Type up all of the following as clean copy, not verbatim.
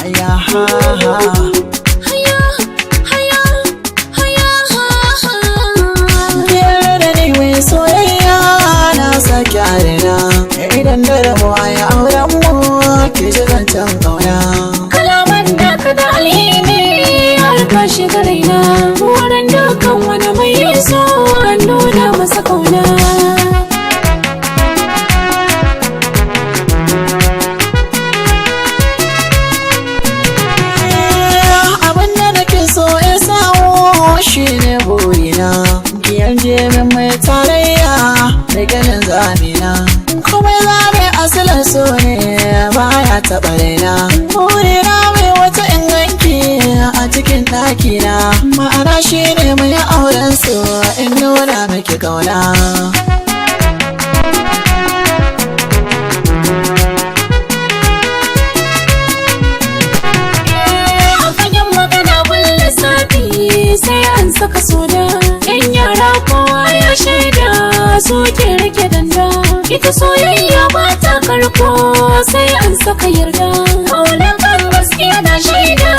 haya ha ha. Idan da rabuwa ya auren mu ke ji zancen ƙauna. Kalaman da ka da alheri har ka shiga raina, wurin dukkan wani mai so an nuna masa ƙauna. Abin da nake so ya samu shi ne burina, biyar jemin mai tarayya da ganin zamina. Kuma zaɓe asalin so ne baya taɓa raina. Burina mai wata inganki a cikin ɗakina, ma'ana shi ne mai auren so in nuna miki ƙauna. A fagen magana bin lissafi sai an saka soda, 'yan yara kowa ya shaida su ke rike danda. Ita soyayya ba ta karko sai an saka yarda, ƙaunar kan gaskiya na shaida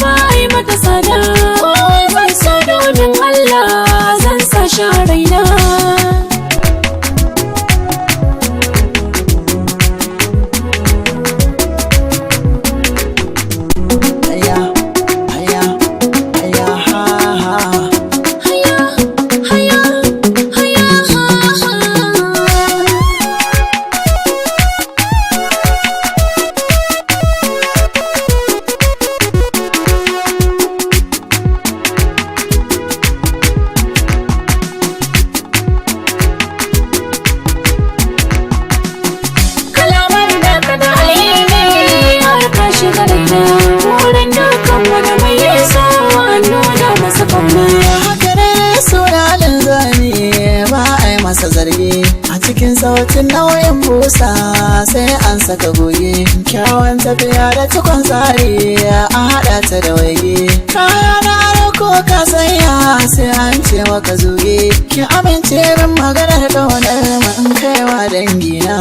ba a yi mata tsada. Zan so domin Allah zan sa shi a raina. Wurin dukkan wani mai so an nuna masa ƙauna. Haka ne sunalin zane ba a yi masa zargi, a cikin sautin nau'in busa sai an saka goge. Kyawun tafiya da tukun tsari a haɗa ta da waige. Kaya na ko ka sanya sai an ce maka zuge. Ki amince min maganar ƙaunar mu in kaiwa dangina.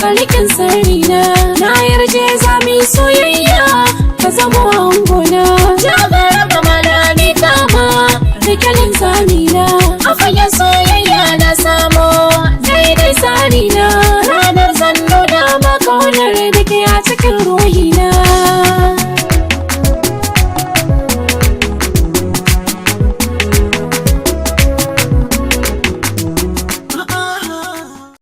Kalikin sarina na yarje za mu yi soyayya, ka zama angona. Ja gara ba malami kama rikalin zamina a fagen soyayya.